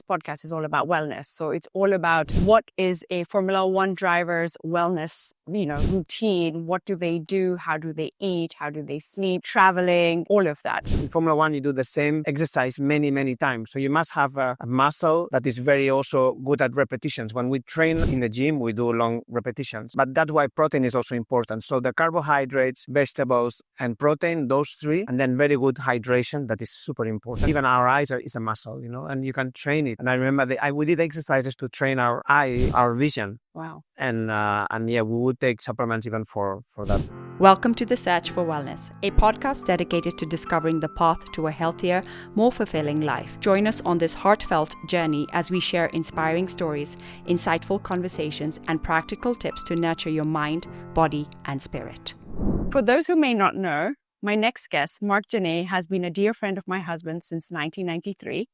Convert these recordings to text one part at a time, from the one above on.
podcast is all about wellness. So it's all about what is a Formula One driver's wellness, routine. What do they do? How do they eat? How do they sleep? Traveling, all of that. In Formula One, you do the same exercise many, many times. So you must have a muscle that is very also good at repetitions. When we train in the gym, we do long repetitions. But that's why protein is also important. So the carbohydrates, vegetables, and protein, those three, and then very good hydration, that is super important. Even our eyes is a muscle, and you can train it. And I remember we did exercises to train our eye, our vision. Wow. And we would take supplements even for that. Welcome to The Search for Wellness, a podcast dedicated to discovering the path to a healthier, more fulfilling life. Join us on this heartfelt journey as we share inspiring stories, insightful conversations, and practical tips to nurture your mind, body, and spirit. For those who may not know, my next guest, Marc Gené, has been a dear friend of my husband since 1993,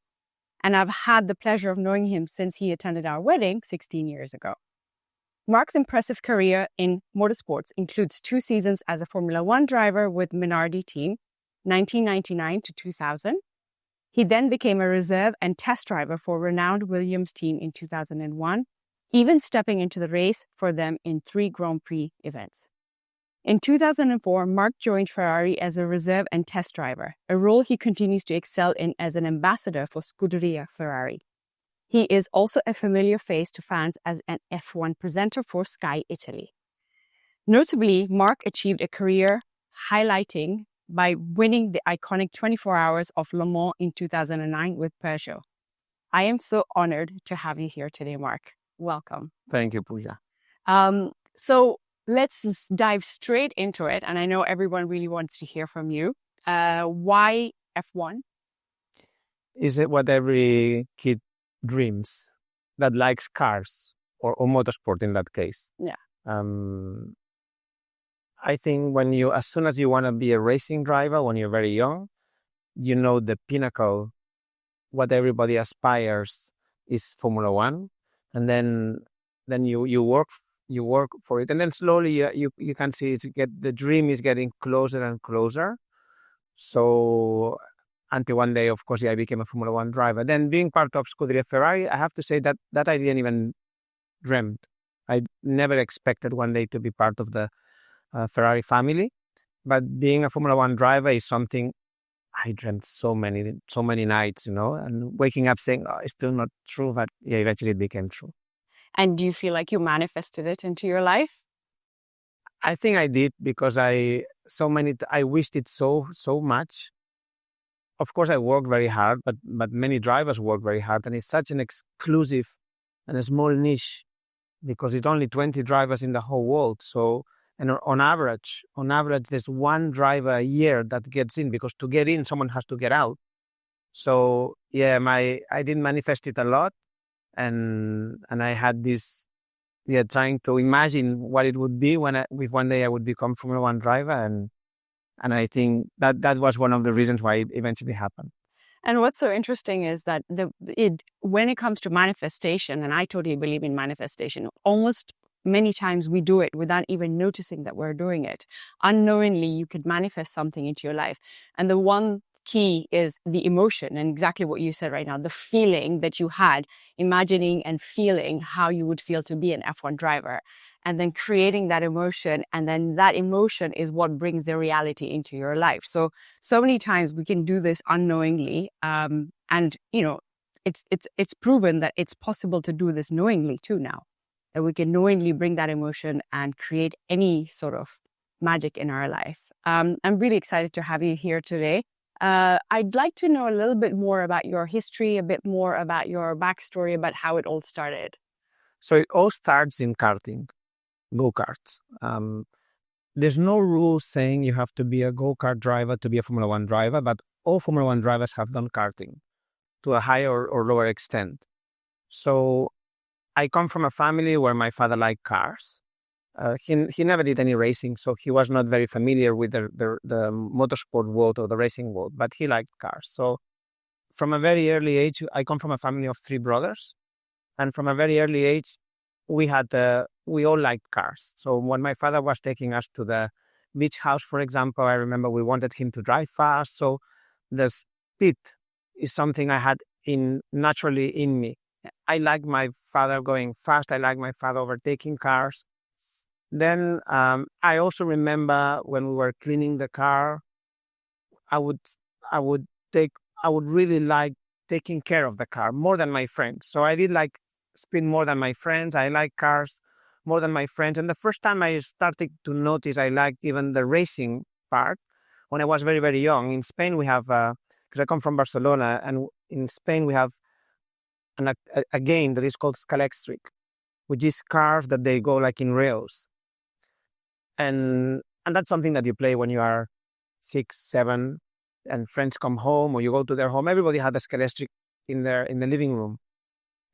and I've had the pleasure of knowing him since he attended our wedding 16 years ago. Marc's impressive career in motorsports includes 2 seasons as a Formula One driver with Minardi team, 1999 to 2000. He then became a reserve and test driver for renowned Williams team in 2001, even stepping into the race for them in 3 Grand Prix events. In 2004, Marc joined Ferrari as a reserve and test driver, a role he continues to excel in as an ambassador for Scuderia Ferrari. He is also a familiar face to fans as an F1 presenter for Sky Italy. Notably, Marc achieved a career highlighting by winning the iconic 24 Hours of Le Mans in 2009 with Peugeot. I am so honored to have you here today, Marc. Welcome. Thank you, Pooja. So let's just dive straight into it. And I know everyone really wants to hear from you. Why F1? Is it what every kid dreams that likes cars or motorsport in that case? Yeah. I think as soon as you want to be a racing driver, when you're very young, the pinnacle, what everybody aspires is Formula One. And then you work for it. And then slowly you can see the dream is getting closer and closer. So until one day, of course, I became a Formula One driver. Then being part of Scuderia Ferrari, I have to say that I didn't even dream. I never expected one day to be part of the Ferrari family. But being a Formula One driver is something I dreamt so many nights, and waking up saying, oh, it's still not true, but yeah, eventually it became true. And do you feel like you manifested it into your life? I think I did, because I wished it so much. Of course, I worked very hard, but many drivers work very hard, and it's such an exclusive and a small niche, because it's only 20 drivers in the whole world. So, and on average, there's one driver a year that gets in, because to get in, someone has to get out. So yeah, I did manifest it a lot, and I had this, trying to imagine what it would be when one day I would become Formula One driver, and I think that was one of the reasons why it eventually happened. And what's so interesting is that when it comes to manifestation, and I totally believe in manifestation, almost many times we do it without even noticing that we're doing it. Unknowingly, you could manifest something into your life. And the one key is the emotion, and exactly what you said right now, the feeling that you had, imagining and feeling how you would feel to be an F1 driver, and then creating that emotion. And then that emotion is what brings the reality into your life. So many times we can do this unknowingly. And it's proven that it's possible to do this knowingly too now, that we can knowingly bring that emotion and create any sort of magic in our life. I'm really excited to have you here today. I'd like to know a little bit more about your history, a bit more about your backstory, about how it all started. So it all starts in karting. Go-karts. There's no rule saying you have to be a go-kart driver to be a Formula One driver, but all Formula One drivers have done karting to a higher or lower extent. So I come from a family where my father liked cars. He never did any racing, so he was not very familiar with the motorsport world or the racing world, but he liked cars. So from a very early age, I come from a family of 3 brothers, and from a very early age, we all liked cars. So when my father was taking us to the beach house, for example, I remember we wanted him to drive fast. So the speed is something I had naturally in me. I like my father going fast. I like my father overtaking cars. Then I also remember when we were cleaning the car, I would I would I would really like taking care of the car more than my friends. So I did like spin more than my friends. I like cars more than my friends. And the first time I started to notice I liked even the racing part when I was very, very young. In Spain, we have, because I come from Barcelona, and in Spain, we have a game that is called Scalextric, which is cars that they go like in rails. And that's something that you play when you are 6, 7, and friends come home or you go to their home. Everybody had a Scalextric in the living room.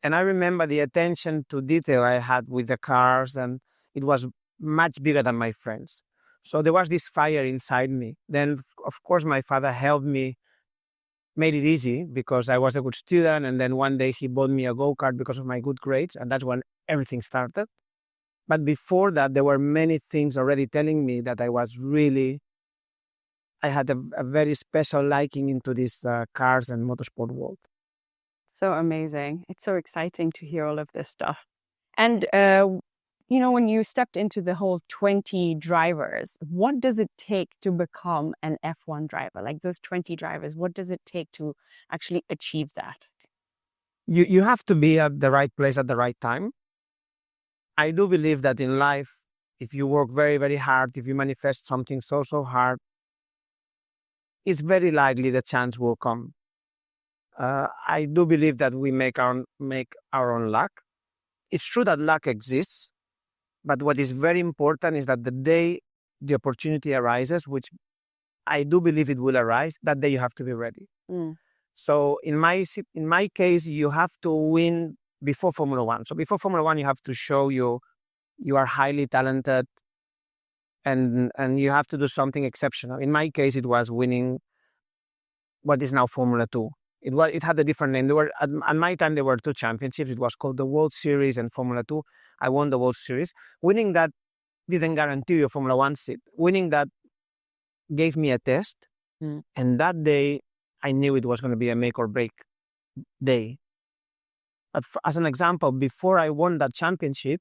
And I remember the attention to detail I had with the cars, and it was much bigger than my friends. So there was this fire inside me. Then, of course, my father helped me, made it easy because I was a good student. And then one day he bought me a go-kart because of my good grades. And that's when everything started. But before that, there were many things already telling me that I had a very special liking into this cars and motorsport world. So amazing. It's so exciting to hear all of this stuff. And, when you stepped into the whole 20 drivers, what does it take to become an F1 driver? Like those 20 drivers, what does it take to actually achieve that? You have to be at the right place at the right time. I do believe that in life, if you work very, very hard, if you manifest something so hard, it's very likely the chance will come. I do believe that we make our own luck. It's true that luck exists, but what is very important is that the day the opportunity arises, which I do believe it will arise, that day you have to be ready. So in my case, you have to win before Formula One. So before Formula One, you have to show you are highly talented, and you have to do something exceptional. In my case, it was winning what is now Formula 2. It had a different name. There were at my time there were 2 championships. It was called the World Series and Formula 2. I won the World Series. Winning that didn't guarantee you a Formula 1 seat. Winning that gave me a test, and that day I knew it was going to be a make or break day. But as an example, before I won that championship,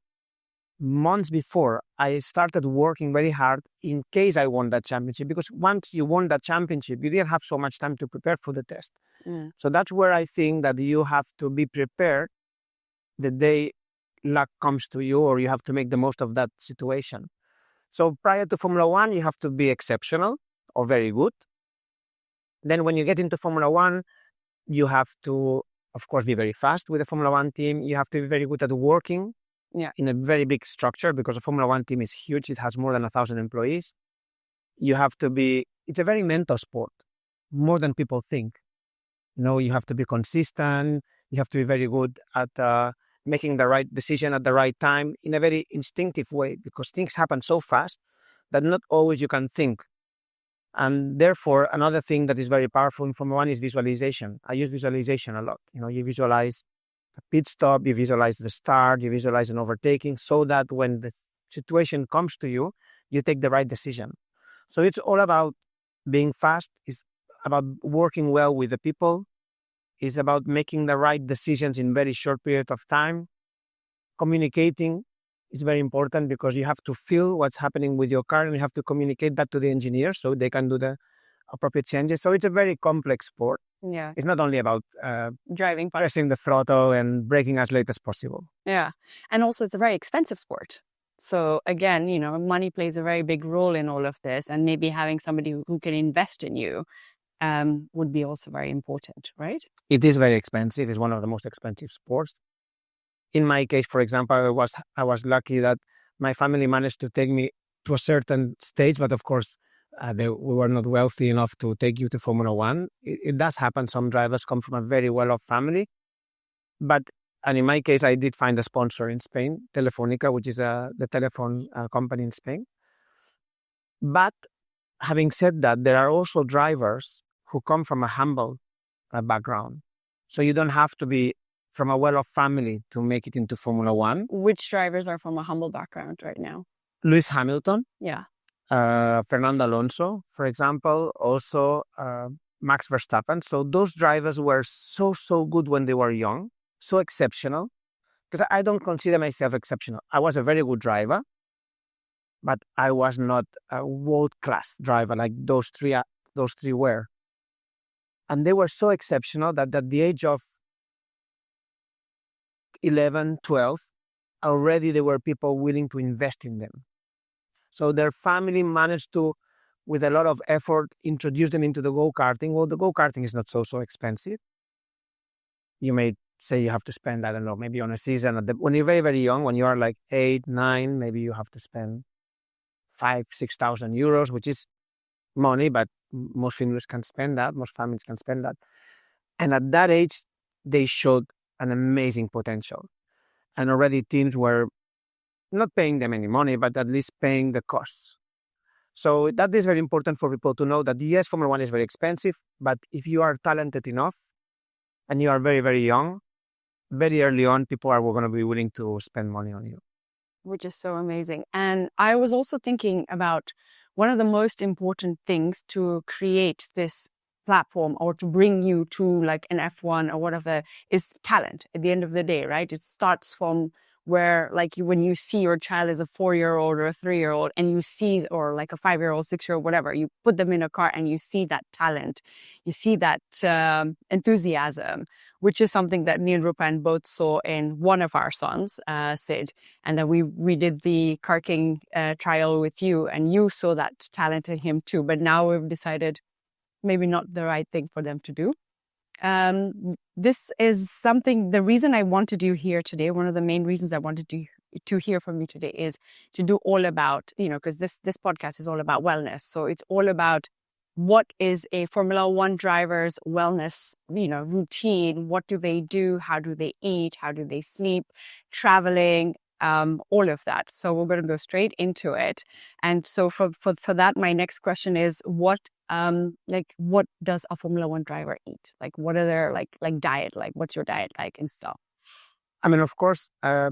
months before, I started working very hard in case I won that championship, because once you won that championship, you didn't have so much time to prepare for the test. So that's where I think that you have to be prepared the day luck comes to you, or you have to make the most of that situation. So prior to Formula One, you have to be exceptional or very good. Then when you get into Formula One, you have to, of course, be very fast with the Formula One team. You have to be very good at working in a very big structure, because the Formula One team is huge. It has more than 1,000 employees. You have to be, it's a very mental sport, more than people think. You have to be consistent. You have to be very good at making the right decision at the right time in a very instinctive way, because things happen so fast that not always you can think. And therefore, another thing that is very powerful in Formula One is visualization. I use visualization a lot. You visualize a pit stop, you visualize the start, you visualize an overtaking, so that when the situation comes to you, you take the right decision. So it's all about being fast. It's about working well with the people. It's about making the right decisions in very short period of time. Communicating is very important, because you have to feel what's happening with your car, and you have to communicate that to the engineers so they can do the appropriate changes. So it's a very complex sport. Yeah. It's not only about driving, pressing the throttle and braking as late as possible. Yeah. And also it's a very expensive sport. So again, money plays a very big role in all of this, and maybe having somebody who can invest in you would be also very important, right? It is very expensive. It's one of the most expensive sports. In my case, for example, I was lucky that my family managed to take me to a certain stage, but of course, we were not wealthy enough to take you to Formula One. It does happen. Some drivers come from a very well-off family. And in my case, I did find a sponsor in Spain, Telefónica, which is the telephone company in Spain. But having said that, there are also drivers who come from a humble background. So you don't have to be from a well-off family to make it into Formula One. Which drivers are from a humble background right now? Lewis Hamilton. Yeah. Fernando Alonso, for example. Also, Max Verstappen. So those drivers were so good when they were young, so exceptional. Because I don't consider myself exceptional. I was a very good driver, but I was not a world-class driver like those three were. And they were so exceptional that at the age of 11, 12, already there were people willing to invest in them. So their family managed to, with a lot of effort, introduce them into the go-karting. Well, the go-karting is not so expensive. You may say you have to spend, I don't know, maybe on a season. When you're very, very young, when you are like 8, 9, maybe you have to spend 5,000-6,000 euros, which is money, but most families can spend that. Most families can spend that. And at that age, they showed an amazing potential. And already teams were not paying them any money, but at least paying the costs. So that is very important for people to know that yes, Formula One is very expensive, but if you are talented enough and you are very, very young, very early on, people are going to be willing to spend money on you. Which is so amazing. And I was also thinking about one of the most important things to create this platform or to bring you to like an F1 or whatever is talent at the end of the day, right? It starts from where like when you see your child as a 4-year-old or a 3-year-old and you see, or like a 5-year-old, 6-year-old, whatever, you put them in a car and you see that talent, you see that enthusiasm, which is something that me and Rupan both saw in one of our sons, Sid. And then we did the Car King trial with you and you saw that talent in him too. But now we've decided maybe not the right thing for them to do. This is something, the reason I wanted you here today, one of the main reasons I wanted to hear from you today is to do all about, because this podcast is all about wellness. So it's all about what is a Formula One driver's wellness, routine. What do they do? How do they eat? How do they sleep? Traveling, all of that. So we're going to go straight into it. And so for that, my next question is what does a Formula One driver eat? Like, what are their like diet? Like, what's your diet like and stuff? I mean, of course, I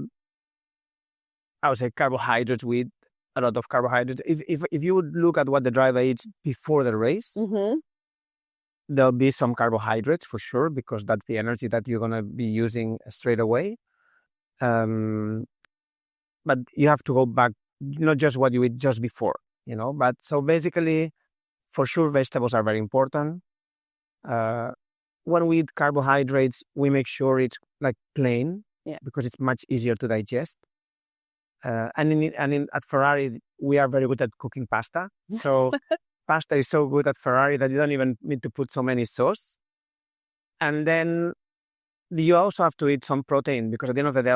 would say carbohydrates. With a lot of carbohydrates. If you would look at what the driver eats before the race, there'll be some carbohydrates for sure, because that's the energy that you're going to be using straight away. But you have to go back, not just what you eat just before, But so basically, for sure, vegetables are very important. When we eat carbohydrates, we make sure it's like plain, because it's much easier to digest. And at Ferrari, we are very good at cooking pasta. So pasta is so good at Ferrari that you don't even need to put so many sauce. And then you also have to eat some protein, because at the end of the day,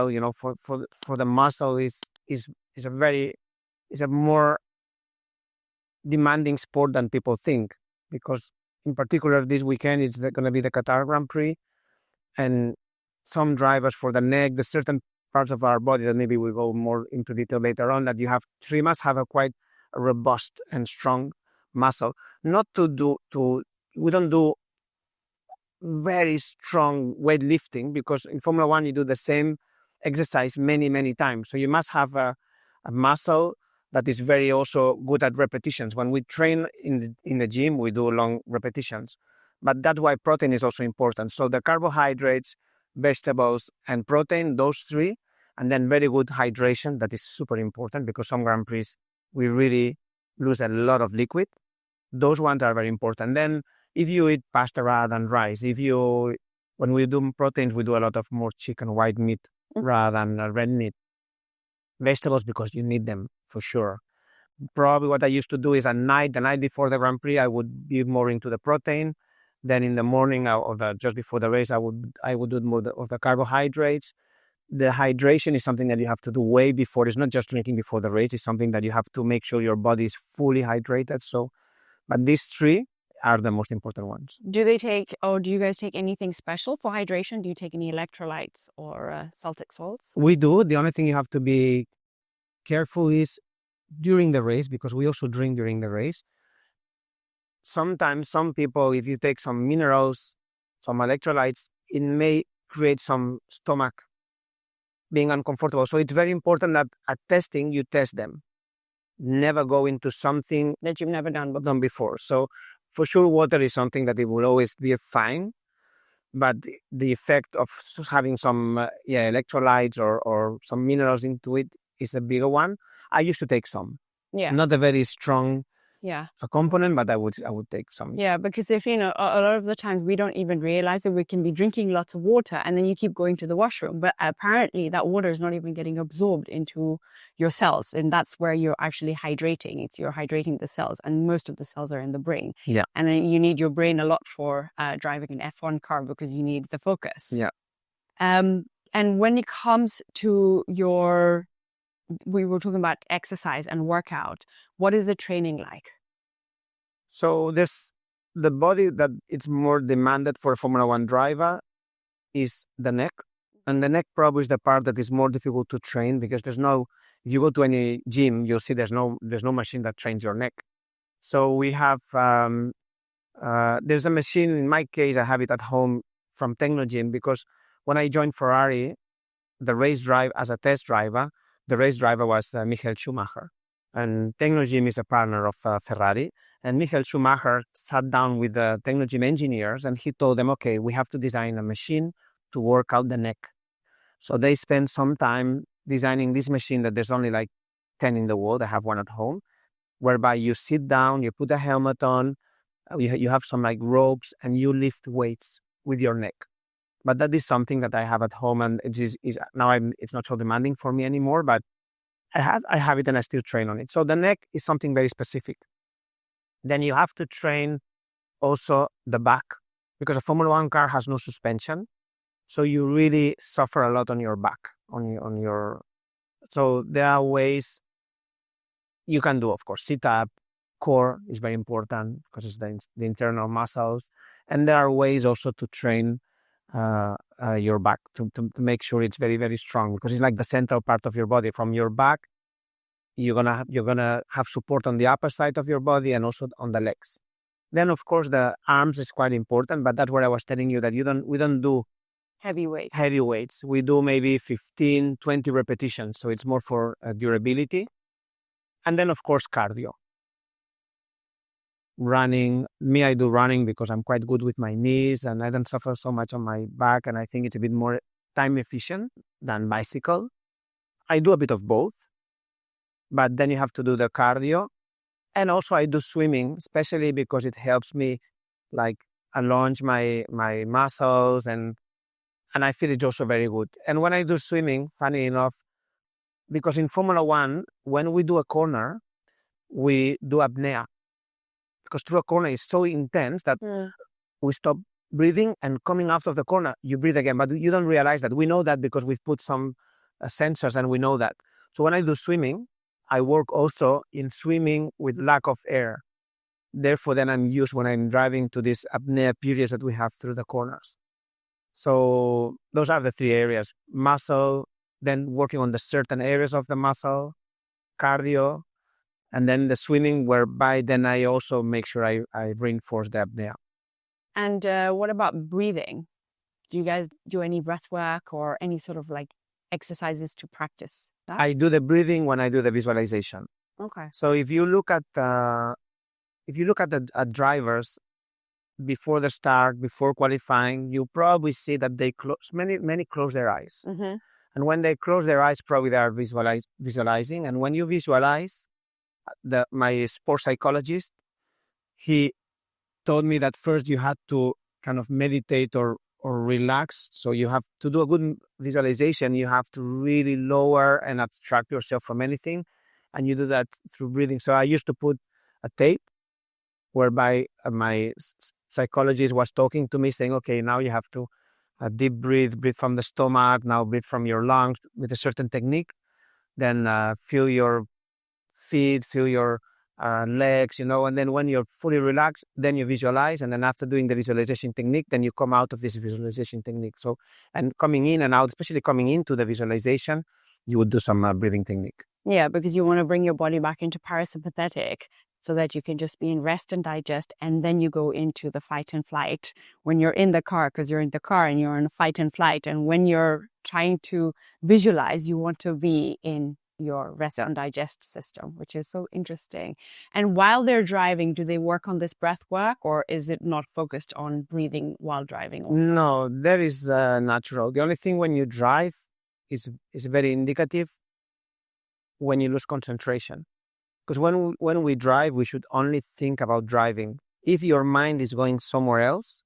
for the muscle is a more demanding sport than people think, because in particular this weekend it's going to be the Qatar Grand Prix, and some drivers for the neck, the certain parts of our body that maybe we'll go more into detail later on, that you must have a quite robust and strong muscle. We don't do very strong weightlifting, because in Formula One you do the same exercise many times. So you must have a muscle that is very also good at repetitions. When we train in the gym, we do long repetitions. But that's why protein is also important. So the carbohydrates, vegetables, and protein, those three, and then very good hydration. That is super important, because some Grand Prix, we really lose a lot of liquid. Those ones are very important. Then if you eat pasta rather than rice, when we do proteins, we do a lot of more chicken, white meat rather than red meat. Vegetables, because you need them for sure. Probably what I used to do is the night before the Grand Prix, I would be more into the protein. Then in the morning or just before the race, I would do more of the carbohydrates. The hydration is something that you have to do way before. It's not just drinking before the race. It's something that you have to make sure your body is fully hydrated. So, but these three are the most important ones. Do you guys take anything special for hydration? Do you take any electrolytes or Celtic salts? We do. The only thing you have to be careful is during the race, because we also drink during the race. Sometimes some people, if you take some minerals, some electrolytes, it may create some stomach being uncomfortable. So it's very important that at testing, you test them. Never go into something that you've never done before. So For sure, water is something that it will always be fine, but the effect of having some electrolytes or some minerals into it is a bigger one. I used to take some. Yeah. Not a very strong a component, but I would take some. Yeah, because if, a lot of the times we don't even realize that we can be drinking lots of water and then you keep going to the washroom. But apparently that water is not even getting absorbed into your cells. And that's where you're actually hydrating. You're hydrating the cells, and most of the cells are in the brain. Yeah. And then you need your brain a lot for driving an F1 car because you need the focus. Yeah. And when it comes to we were talking about exercise and workout, what is the training like? So the body that it's more demanded for a Formula One driver is the neck. And the neck probably is the part that is more difficult to train because if you go to any gym, you'll see there's no machine that trains your neck. So we have, there's a machine, in my case, I have it at home from Technogym, because when I joined Ferrari, as a test driver, the race driver was Michael Schumacher. And Technogym is a partner of Ferrari. And Michael Schumacher sat down with the Technogym engineers and he told them, okay, we have to design a machine to work out the neck. So they spent some time designing this machine that there's only like 10 in the world. I have one at home, whereby you sit down, you put a helmet on, you have some like ropes, and you lift weights with your neck. But that is something that I have at home, and it's not so demanding for me anymore, but I have it and I still train on it. So the neck is something very specific. Then you have to train also the back, because a Formula One car has no suspension. So you really suffer a lot on your back, so there are ways you can do, of course, sit up. Core is very important because it's the internal muscles. And there are ways also to train your back to make sure it's very, very strong, because it's like the central part of your body. From your back, you're gonna have support on the upper side of your body and also on the legs. Then, of course, the arms is quite important, but that's where I was telling you that we don't do heavy weights. We do maybe 15, 20 repetitions. So it's more for durability. And then, of course, cardio. Running. I do running because I'm quite good with my knees and I don't suffer so much on my back. And I think it's a bit more time efficient than bicycle. I do a bit of both, but then you have to do the cardio. And also I do swimming, especially because it helps me like allonge my muscles, and I feel it's also very good. And when I do swimming, funny enough, because in Formula One, when we do a corner, we do apnea. Because through a corner is so intense that we stop breathing, and coming out of the corner, you breathe again. But you don't realize that. We know that because we've put some sensors and we know that. So when I do swimming, I work also in swimming with lack of air. Therefore, then I'm used when I'm driving to these apnea periods that we have through the corners. So those are the three areas: muscle, then working on the certain areas of the muscle, cardio, and then the swimming, whereby then I also make sure I reinforce the apnea. And what about breathing? Do you guys do any breath work or any sort of like exercises to practice that? I do the breathing when I do the visualization. Okay. So if you look at the drivers before the start, before qualifying, you probably see that they many close their eyes. Mm-hmm. And when they close their eyes, probably they are visualizing. And when you visualize, my sports psychologist, he told me that first you had to kind of meditate or relax. So you have to do a good visualization. You have to really lower and abstract yourself from anything. And you do that through breathing. So I used to put a tape whereby my psychologist was talking to me saying, okay, now you have to deep breathe from the stomach, now breathe from your lungs with a certain technique. Then feel your feet, feel your legs, and then when you're fully relaxed, then you visualize, and then after doing the visualization technique, then you come out of this visualization technique. So, and coming in and out, especially coming into the visualization, you would do some breathing technique. Yeah, because you want to bring your body back into parasympathetic so that you can just be in rest and digest, and then you go into the fight and flight when you're in the car, because you're in the car and you're in fight and flight. And when you're trying to visualize, you want to be in your rest and digest system, which is so interesting. And while they're driving, do they work on this breath work, or is it not focused on breathing while driving also? No, that is natural. The only thing when you drive is very indicative when you lose concentration. Because when we drive, we should only think about driving. If your mind is going somewhere else,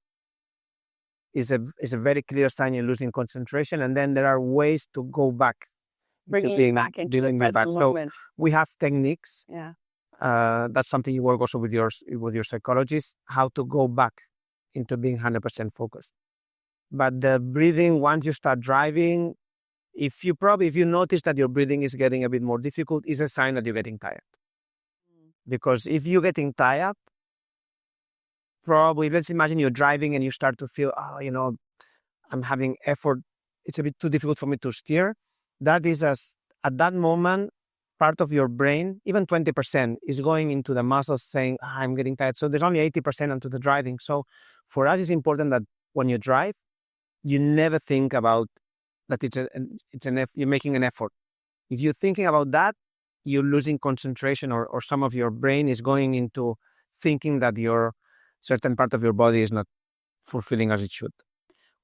is a very clear sign you're losing concentration. And then there are ways to go back. Bringing it back into the present moment. So we have techniques. Yeah. That's something you work also with your psychologist, how to go back into being 100% focused. But the breathing, once you start driving, if you notice that your breathing is getting a bit more difficult, is a sign that you're getting tired. Because if you're getting tired, probably, let's imagine you're driving and you start to feel, I'm having effort. It's a bit too difficult for me to steer. That is at that moment, part of your brain, even 20%, is going into the muscles saying, I'm getting tired. So there's only 80% onto the driving. So for us, it's important that when you drive, you never think about that you're making an effort. If you're thinking about that, you're losing concentration, or some of your brain is going into thinking that your certain part of your body is not fulfilling as it should.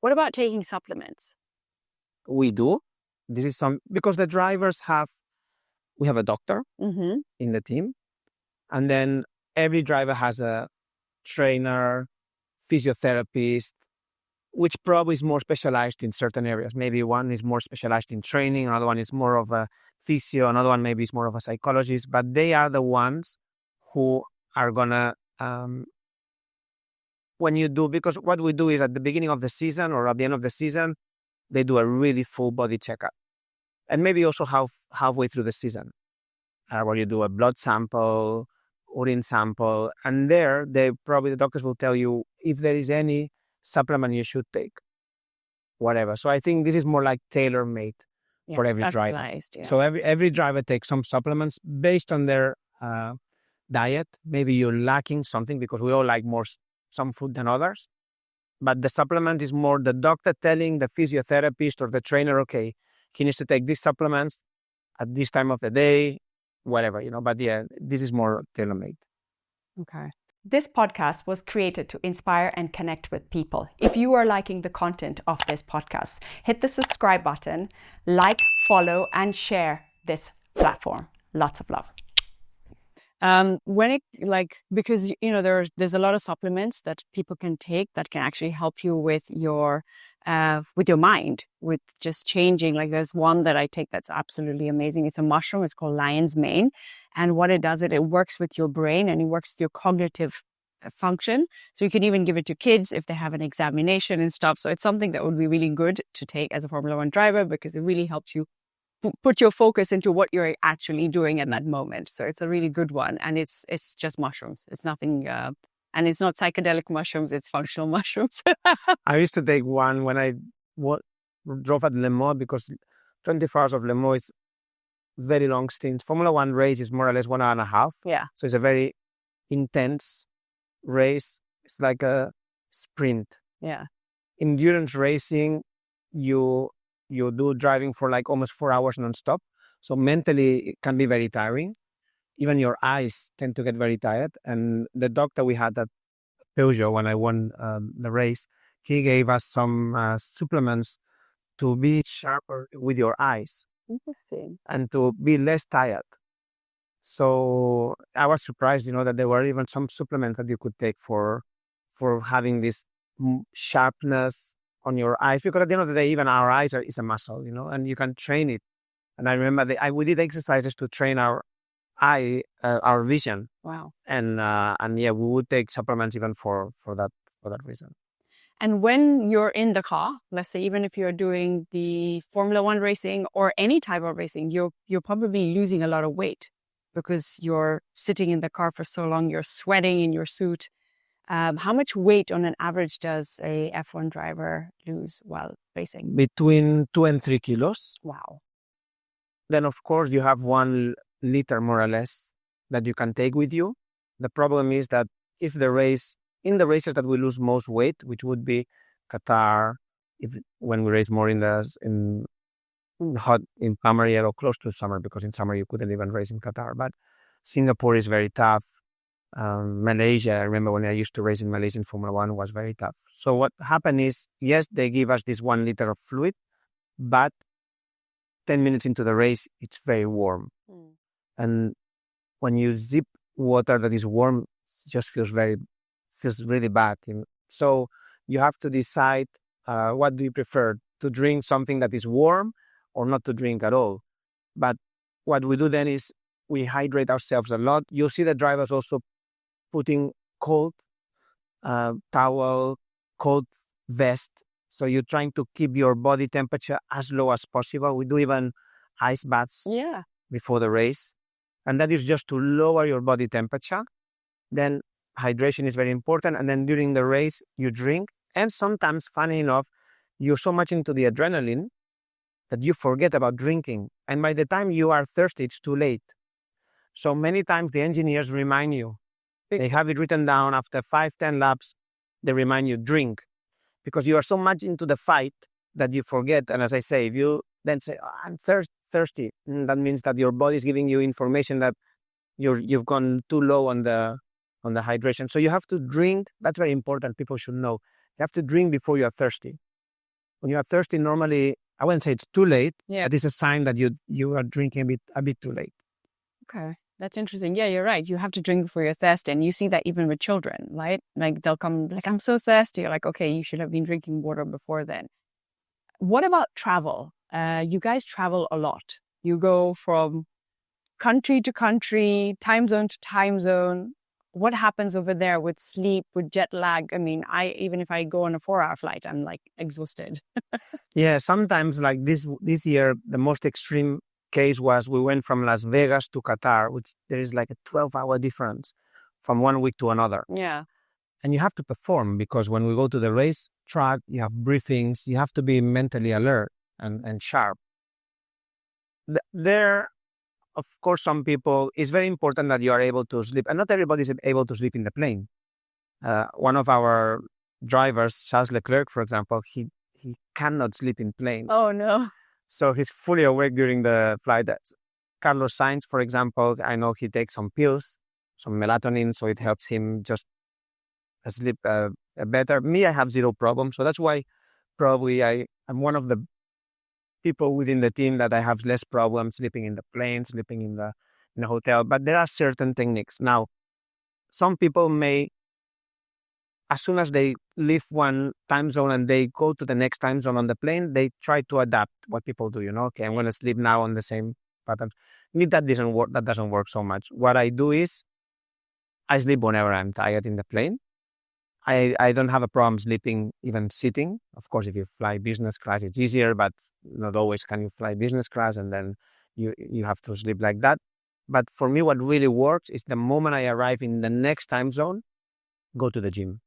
What about taking supplements? We do. This is because the drivers we have a doctor in the team, and then every driver has a trainer, physiotherapist, which probably is more specialized in certain areas. Maybe one is more specialized in training, another one is more of a physio, another one maybe is more of a psychologist, but they are the ones who are gonna, because what we do is at the beginning of the season or at the end of the season, they do a really full body checkup. And maybe also halfway through the season, where you do a blood sample, urine sample, and there, the doctors will tell you if there is any supplement you should take, whatever. So I think this is more like tailor-made for every driver. Yeah. So every driver takes some supplements based on their diet. Maybe you're lacking something because we all like more some food than others. But the supplement is more the doctor telling the physiotherapist or the trainer, okay, he needs to take these supplements at this time of the day, whatever, But yeah, this is more tailor-made. Okay. This podcast was created to inspire and connect with people. If you are liking the content of this podcast, hit the subscribe button, like, follow, and share this platform. Lots of love. Because there's a lot of supplements that people can take that can actually help you with your mind, with just changing. Like there's one that I take that's absolutely amazing. It's a mushroom. It's called lion's mane, and what it does, it works with your brain and it works with your cognitive function. So you can even give it to kids if they have an examination and stuff. So it's something that would be really good to take as a Formula One driver because it really helps you put your focus into what you're actually doing at that moment. So it's a really good one. And it's just mushrooms. It's nothing, and it's not psychedelic mushrooms, it's functional mushrooms. I used to take one when I drove at Le Mans, because 24 hours of Le Mans is very long stint. Formula One race is more or less 1 hour and a half. Yeah. So it's a very intense race. It's like a sprint. Yeah. Endurance racing, you do driving for like almost 4 hours nonstop. So mentally, it can be very tiring. Even your eyes tend to get very tired. And the doctor we had at Peugeot when I won the race, he gave us some supplements to be sharper with your eyes. Interesting. And to be less tired. So I was surprised, that there were even some supplements that you could take for having this sharpness on your eyes, because at the end of the day, even our eyes is a muscle, and you can train it. And I remember we did exercises to train our vision. Wow. And yeah, we would take supplements even for that reason. And when you're in the car, let's say, even if you're doing the Formula One racing or any type of racing, you're probably losing a lot of weight because you're sitting in the car for so long, you're sweating in your suit. How much weight on an average does a F1 driver lose while racing? Between 2 and 3 kilos. Wow. Then, of course, you have 1 liter more or less that you can take with you. The problem is that if in the races that we lose most weight, which would be Qatar, when we race more in hot in summer yet or close to summer, because in summer you couldn't even race in Qatar. But Singapore is very tough. Malaysia, I remember when I used to race in Malaysian Formula One, was very tough. So what happened is, yes, they give us this 1 liter of fluid, but 10 minutes into the race, it's very warm. And when you zip water that is warm, it just feels really bad. So you have to decide, what do you prefer, to drink something that is warm or not to drink at all. But what we do then is we hydrate ourselves a lot. You'll see the drivers also putting cold towel, cold vest. So you're trying to keep your body temperature as low as possible. We do even ice baths before the race. And that is just to lower your body temperature. Then hydration is very important. And then during the race, you drink. And sometimes, funny enough, you're so much into the adrenaline that you forget about drinking. And by the time you are thirsty, it's too late. So many times the engineers remind you. They have it written down after 5-10 laps. They remind you, drink. Because you are so much into the fight that you forget. And as I say, if you then say, oh, I'm thirsty, that means that your body is giving you information that you've gone too low on the hydration. So you have to drink. That's very important. People should know. You have to drink before you are thirsty. When you are thirsty, normally, I wouldn't say it's too late, but it's a sign that you are drinking a bit too late. Okay. That's interesting. Yeah, you're right. You have to drink before you're thirsty. And you see that even with children, right? Like they'll come like, I'm so thirsty. You're like, okay, you should have been drinking water before then. What about travel? You guys travel a lot. You go from country to country, time zone to time zone. What happens over there with sleep, with jet lag? I mean, even if I go on a 4-hour flight, I'm like exhausted. Yeah, sometimes like this year, the most extreme case was we went from Las Vegas to Qatar, which there is like a 12-hour difference from one week to another. Yeah. And you have to perform, because when we go to the race track, you have briefings, you have to be mentally alert and sharp. There, of course, some people, it's very important that you are able to sleep, and not everybody is able to sleep in the plane. One of our drivers, Charles Leclerc, for example, he cannot sleep in planes. Oh, no. So he's fully awake during the flight. Carlos Sainz, for example, I know he takes some pills, some melatonin, so it helps him just sleep better. Me, I have zero problem. So that's why probably I'm one of the people within the team that I have less problems sleeping in the plane, sleeping in the hotel. But there are certain techniques. Now, some people may, as soon as they leave one time zone and they go to the next time zone on the plane, they try to adapt what people do, okay, I'm going to sleep now on the same pattern. Me, that doesn't work. That doesn't work so much. What I do is I sleep whenever I'm tired in the plane. I don't have a problem sleeping even sitting. Of course, if you fly business class, it's easier, but not always can you fly business class, and then you have to sleep like that. But for me, what really works is the moment I arrive in the next time zone, go to the gym.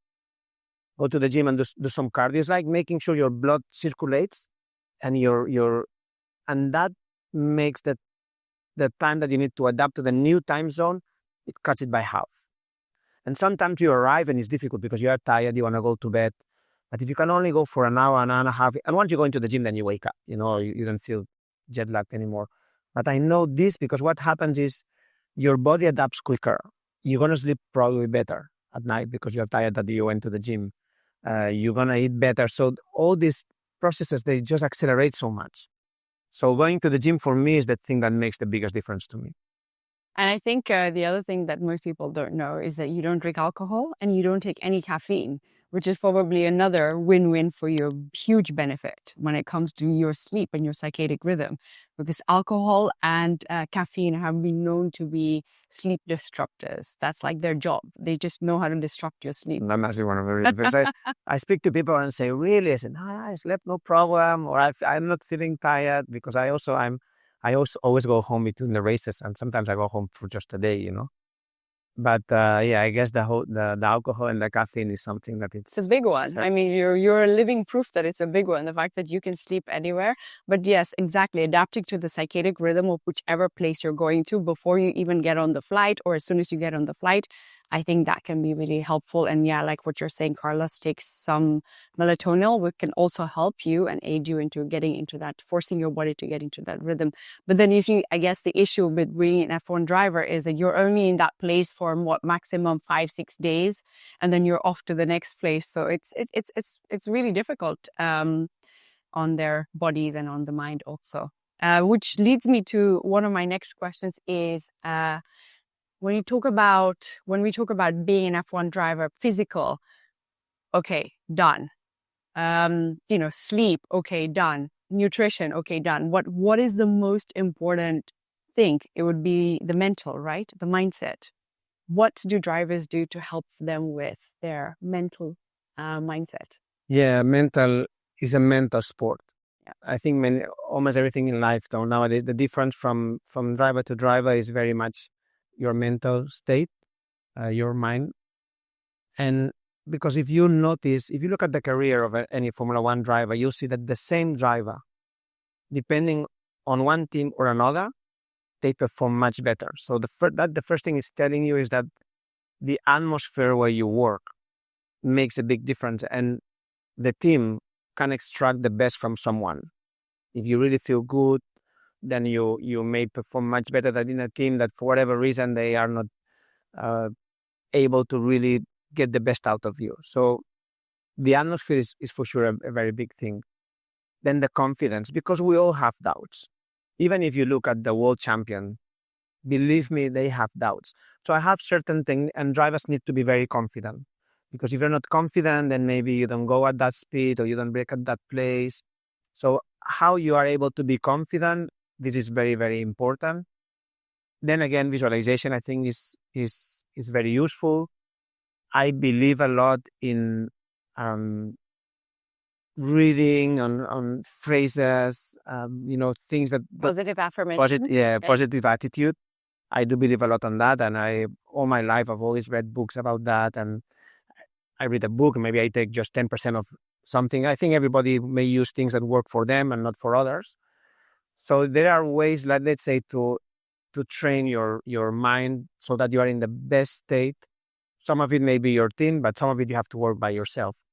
Go to the gym and do some cardio. It's like making sure your blood circulates, and and that makes the time that you need to adapt to the new time zone, it cuts it by half. And sometimes you arrive and it's difficult because you are tired, you want to go to bed. But if you can only go for an hour and a half, and once you go into the gym, then you wake up, you don't feel jet lagged anymore. But I know this because what happens is your body adapts quicker. You're going to sleep probably better at night because you're tired that you went to the gym. You're going to eat better. So all these processes, they just accelerate so much. So going to the gym for me is the thing that makes the biggest difference to me. And I think the other thing that most people don't know is that you don't drink alcohol and you don't take any caffeine, which is probably another win-win for your huge benefit when it comes to your sleep and your circadian rhythm, because alcohol and caffeine have been known to be sleep disruptors. That's like their job. They just know how to disrupt your sleep. I'm actually one of the reasons. I speak to people and say, really? I said, no, I slept no problem, or I'm not feeling tired, because I also always go home between the races, and sometimes I go home for just a day, But I guess the alcohol and the caffeine is something that it's a big one. I mean, you're a living proof that it's a big one. The fact that you can sleep anywhere. But yes, exactly. Adapting to the circadian rhythm of whichever place you're going to before you even get on the flight, or as soon as you get on the flight. I think that can be really helpful. And yeah, like what you're saying, Carlos, takes some melatonin, which can also help you and aid you into getting into that, forcing your body to get into that rhythm. But then you see, I guess the issue with being an F1 driver is that you're only in that place for what, maximum 5-6 days, and then you're off to the next place. So it's really difficult on their bodies and on the mind also. Which leads me to one of my next questions is, when we talk about being an F1 driver, physical, okay, done. Sleep, okay, done. Nutrition, okay, done. What is the most important thing? It would be the mental, right? The mindset. What do drivers do to help them with their mental mindset? Yeah, mental is a mental sport. Yeah. I think almost everything in life, though, nowadays, the difference from driver to driver is very much your mental state, your mind. And because if you look at the career of any Formula One driver, you'll see that the same driver, depending on one team or another, they perform much better. So the first thing it's telling you is that the atmosphere where you work makes a big difference, and the team can extract the best from someone. If you really feel good, then you may perform much better than in a team that for whatever reason they are not able to really get the best out of you. So the atmosphere is for sure a very big thing. Then the confidence, because we all have doubts. Even if you look at the world champion, believe me, they have doubts. So I have certain things, and drivers need to be very confident. Because if you're not confident, then maybe you don't go at that speed or you don't brake at that place. So how you are able to be confident, this is very, very important. Then again, visualization, I think, is very useful. I believe a lot in reading on phrases, things that Positive affirmation. positive attitude. I do believe a lot on that, and all my life I've always read books about that. And I read a book, maybe I take just 10% of something. I think everybody may use things that work for them and not for others. So there are ways, like, let's say, to train your mind so that you are in the best state. Some of it may be your team, but some of it you have to work by yourself,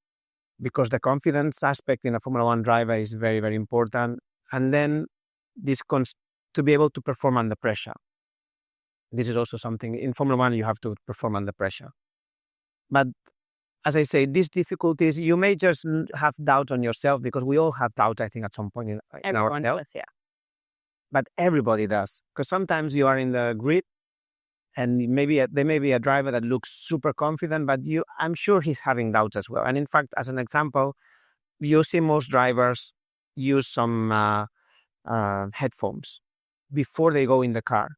because the confidence aspect in a Formula One driver is very, very important. And then to be able to perform under pressure. This is also something in Formula One, you have to perform under pressure. But as I say, these difficulties, you may just have doubt on yourself, because we all have doubt, I think, at some point in Everyone ourselves. does, yeah. But everybody does, because sometimes you are in the grid, and there may be a driver that looks super confident, but I'm sure he's having doubts as well. And in fact, as an example, you see most drivers use some headphones before they go in the car.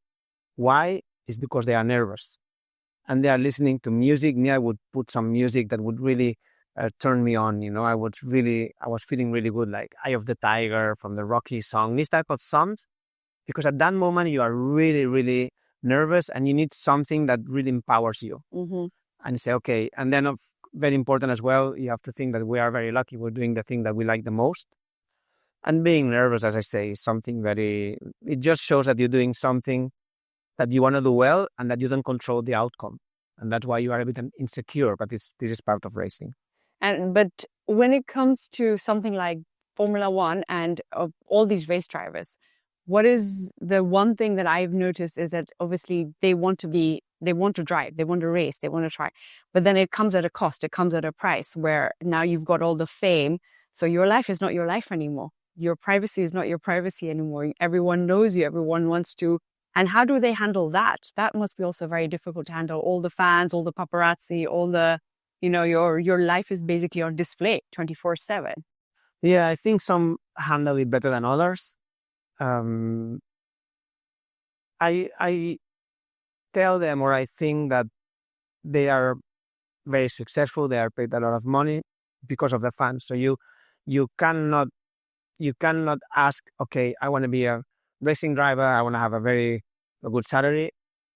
Why? It's because they are nervous, and they are listening to music. Me, I would put some music that would really turn me on. I was feeling really good, like Eye of the Tiger from the Rocky song, this type of songs, because at that moment you are really, really nervous, and you need something that really empowers you. Mm-hmm. And say, okay. And then very important as well, you have to think that we are very lucky we're doing the thing that we like the most. And being nervous, as I say, is something it just shows that you're doing something that you want to do well, and that you don't control the outcome. And that's why you are a bit insecure, but this is part of racing. But when it comes to something like Formula One and all these race drivers, what is the one thing that I've noticed is that obviously they want to drive, they want to race, they want to try, but then it comes at a cost, it comes at a price, where now you've got all the fame, so your life is not your life anymore. Your privacy is not your privacy anymore. Everyone knows you, everyone wants to. And how do they handle that? That must be also very difficult to handle. All the fans, all the paparazzi, all the, your life is basically on display 24/7. Yeah, I think some handle it better than others. I tell them, or I think that they are very successful. They are paid a lot of money because of the fans. So you cannot ask, okay, I want to be a racing driver, I want to have a good salary,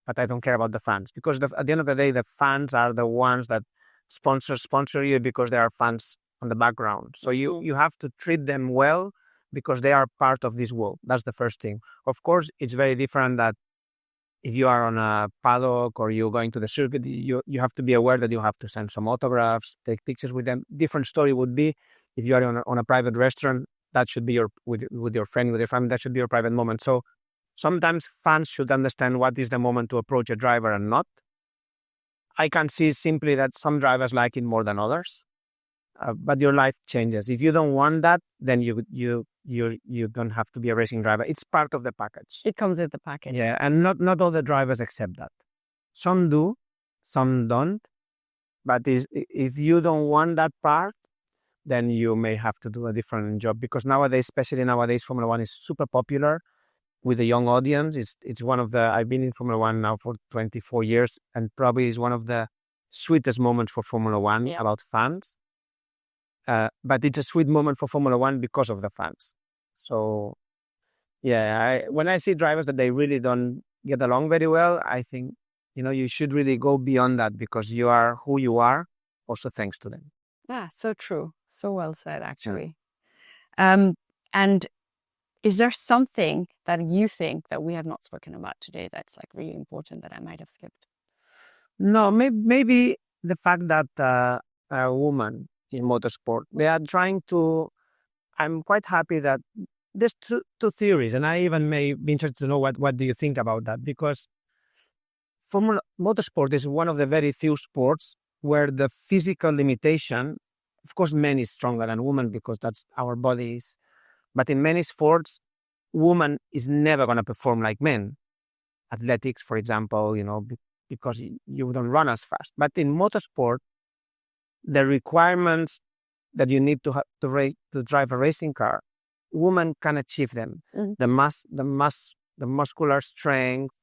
but I don't care about the fans, because at the end of the day, the fans are the ones that sponsor you, because they are fans on the background. So you have to treat them well, because they are part of this world. That's the first thing. Of course, it's very different that if you are on a paddock or you're going to the circuit, you have to be aware that you have to send some autographs, take pictures with them. Different story would be if you are on a private restaurant, that should be with your friend, with your family, that should be your private moment. So sometimes fans should understand what is the moment to approach a driver and not. I can see simply that some drivers like it more than others, but your life changes. If you don't want that, then you don't have to be a racing driver. It's part of the package. It comes with the package. Yeah, and not all the drivers accept that. Some do, some don't. But if you don't want that part, then you may have to do a different job, because nowadays, especially nowadays, Formula One is super popular with the young audience. It's one of the, I've been in Formula One now for 24 years, and probably is one of the sweetest moments for Formula One about fans. But it's a sweet moment for Formula One because of the fans. So, yeah, when I see drivers that they really don't get along very well, I think, you should really go beyond that, because you are who you are, also thanks to them. Yeah, so true. So well said, actually. Yeah. And is there something that you think that we have not spoken about today that's like really important that I might have skipped? No, maybe the fact that a woman in motorsport, they are trying to, I'm quite happy that there's two theories, and I even may be interested to know what do you think about that, because motorsport is one of the very few sports where the physical limitation, of course, men is stronger than women because that's our bodies, but in many sports, woman is never going to perform like men. Athletics, for example, because you don't run as fast. But in motorsport, the requirements that you need to drive a racing car, women can achieve them. Mm-hmm. The muscular strength,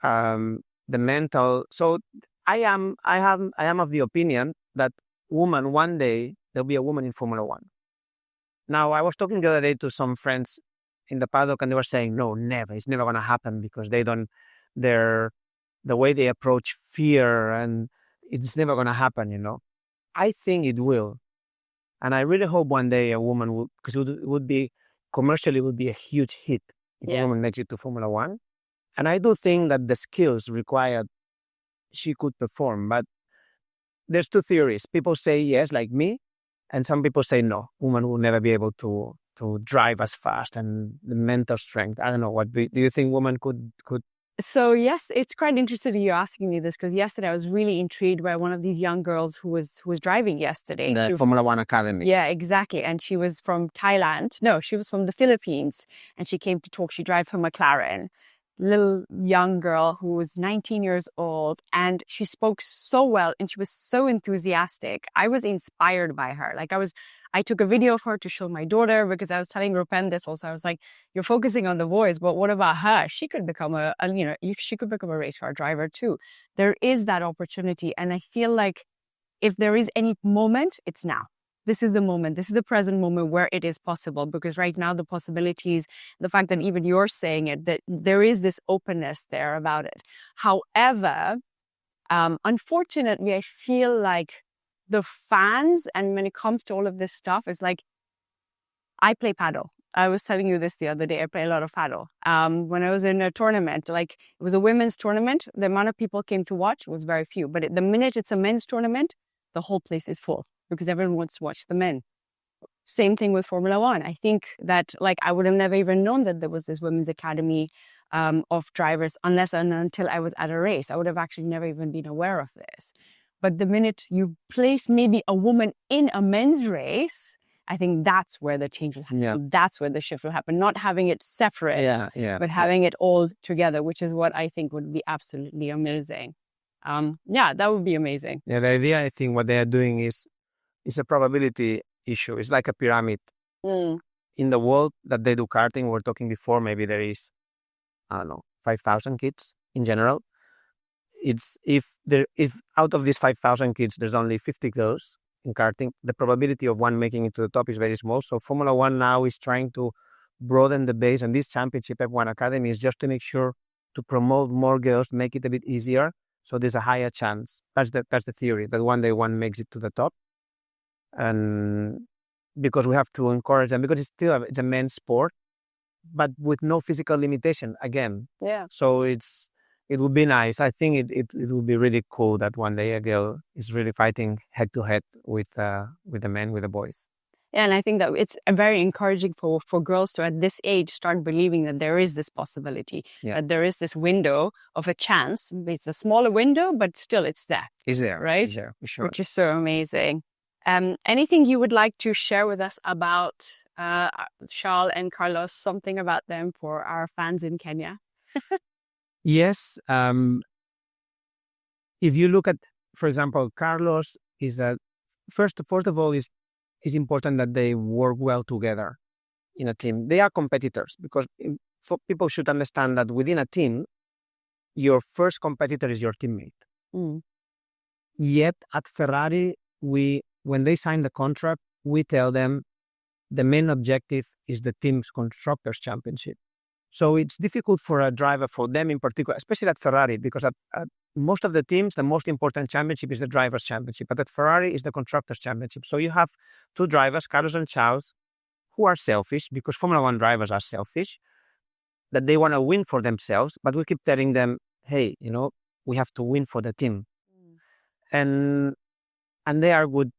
the mental. So I am of the opinion that one day there'll be a woman in Formula One. Now, I was talking the other day to some friends in the paddock, and they were saying, no, never. It's never going to happen, because the way they approach fear, and it's never going to happen, I think it will. And I really hope one day a woman will, because it would be, commercially, it would be a huge hit if a woman makes it to Formula One. And I do think that the skills required, she could perform. But there's two theories. People say yes, like me, and some people say no, woman will never be able to drive as fast, and the mental strength. I don't know. What do you think women could? So yes, it's quite interesting you asking me this, because yesterday I was really intrigued by one of these young girls who was driving yesterday. The Formula One Academy. Yeah, exactly. And she was from Thailand. No, she was from the Philippines, and she came to talk. She drives for McLaren. Little young girl who was 19 years old, and she spoke so well and she was so enthusiastic. I was inspired by her. I took a video of her to show my daughter, because I was telling Rupen this also. I was like, you're focusing on the voice, but what about her? She could become she could become a race car driver too. There is that opportunity. And I feel like if there is any moment, it's now. This is the moment. This is the present moment where it is possible, because right now the possibilities, the fact that even you're saying it, that there is this openness there about it. However, unfortunately, I feel like the fans, and when it comes to all of this stuff, it's like, I play paddle. I was telling you this the other day. I play a lot of paddle. When I was in a tournament, it was a women's tournament, the amount of people came to watch was very few. But the minute it's a men's tournament, the whole place is full, because everyone wants to watch the men. Same thing with Formula One. I think that I would have never even known that there was this women's academy of drivers unless and until I was at a race. I would have actually never even been aware of this. But the minute you place maybe a woman in a men's race, I think that's where the change will happen. Yeah. That's where the shift will happen. Not having it separate, but having it all together, which is what I think would be absolutely amazing. That would be amazing. Yeah, the idea, I think what they are doing is a probability issue. It's like a pyramid. In the world that they do karting, we were talking before, maybe there is, 5,000 kids in general. If out of these 5,000 kids, there's only 50 girls in karting, the probability of one making it to the top is very small. So Formula One now is trying to broaden the base, and this championship F1 Academy is just to make sure to promote more girls, make it a bit easier. So there's a higher chance. That's the theory, that one day one makes it to the top. And because we have to encourage them, because it's a men's sport, but with no physical limitation again. Yeah. So it would be nice. I think it would be really cool that one day a girl is really fighting head to head with the men, with the boys. Yeah, and I think that it's very encouraging for girls to at this age start believing that there is this possibility, that there is this window of a chance. It's a smaller window, but still it's there. It's there, right? It's there, for sure. Which is so amazing. Anything you would like to share with us about Charles and Carlos, something about them for our fans in Kenya? Yes. If you look at, for example, Carlos is first of all, is important that they work well together in a team. They are competitors because people should understand that within a team, your first competitor is your teammate. Yet at Ferrari, when they sign the contract, we tell them the main objective is the team's Constructors' Championship. So it's difficult for a driver, for them in particular, especially at Ferrari, because at most of the teams, the most important championship is the Drivers' Championship. But at Ferrari, is the Constructors' Championship. So you have two drivers, Carlos and Charles, who are selfish, because Formula One drivers are selfish, that they want to win for themselves. But we keep telling them, hey, we have to win for the team. And they are good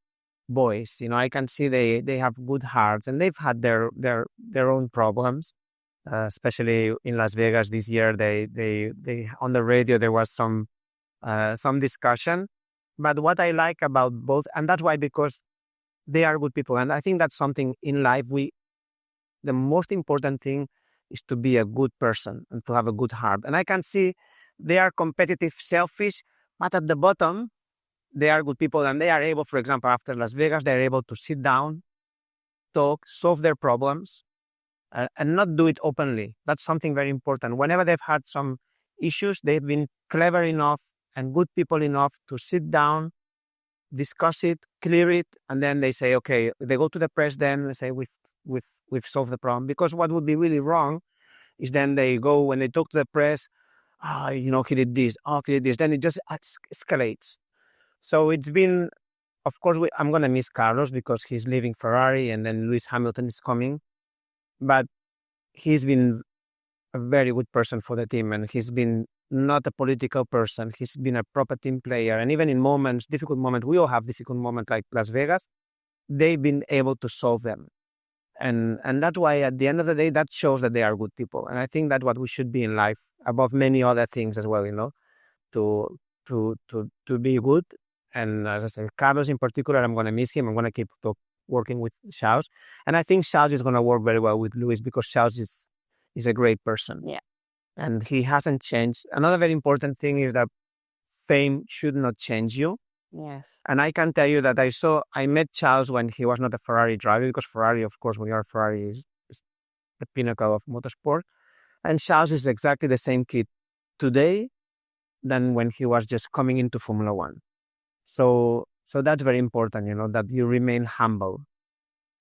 boys. I can see they have good hearts, and they've had their own problems. Especially in Las Vegas this year, they on the radio there was some discussion. But what I like about both, and that's why, because they are good people, and I think that's something in life. The most important thing is to be a good person and to have a good heart. And I can see they are competitive, selfish, but at the bottom they are good people, and they are able, for example, after Las Vegas, they are able to sit down, talk, solve their problems. And not do it openly. That's something very important. Whenever they've had some issues, they've been clever enough and good people enough to sit down, discuss it, clear it, and then they say, okay, they go to the press then and say, we've solved the problem. Because what would be really wrong is then they go, when they talk to the press, he did this, he did this, then it just escalates. So it's been, of course, I'm going to miss Carlos because he's leaving Ferrari, and then Lewis Hamilton is coming. But he's been a very good person for the team, and he's been not a political person. He's been a proper team player. And even in difficult moments, we all have difficult moments like Las Vegas, they've been able to solve them. And that's why at the end of the day, that shows that they are good people. And I think that's what we should be in life, above many other things as well, to be good. And as I said, Carlos in particular, I'm going to miss him. I'm going to keep working with Charles, and I think Charles is going to work very well with Lewis, because Charles is a great person. Yeah, and he hasn't changed. Another very important thing is that fame should not change you. Yes. And I can tell you that I met Charles when he was not a Ferrari driver, because Ferrari, of course, when you are Ferrari, is the pinnacle of motorsport. And Charles is exactly the same kid today than when he was just coming into Formula One. So that's very important, that you remain humble.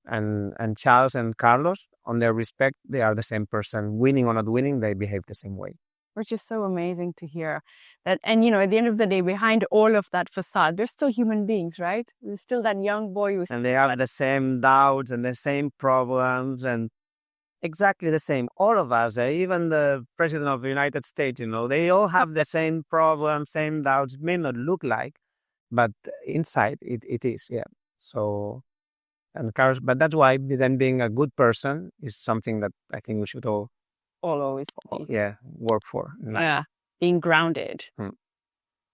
And Charles and Carlos, on their respect, they are the same person. Winning or not winning, they behave the same way. Which is so amazing to hear. That, and at the end of the day, behind all of that facade, they're still human beings, right? There's still that young boy and they have the same doubts and the same problems, and exactly the same. All of us, even the president of the United States, they all have the same problems, same doubts. It may not look like, but inside it is, yeah. So, and Carlos, but that's why then being a good person is something that I think we should all always work for. Yeah, being grounded.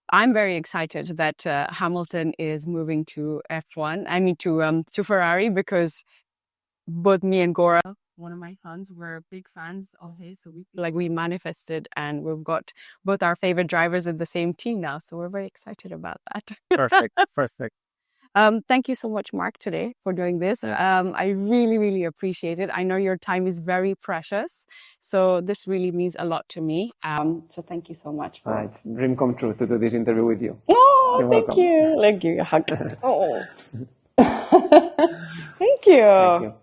I'm very excited that Hamilton is moving to F1. I mean to Ferrari, because both me and Gora, one of my sons, were big fans of his. So we manifested, and we've got both our favorite drivers in the same team now. So we're very excited about that. Perfect. Thank you so much, Marc, today for doing this. I really, really appreciate it. I know your time is very precious, so this really means a lot to me. So thank you so much. It's a dream come true to do this interview with you. Oh, thank you. Thank you. A hug. Oh. Thank you.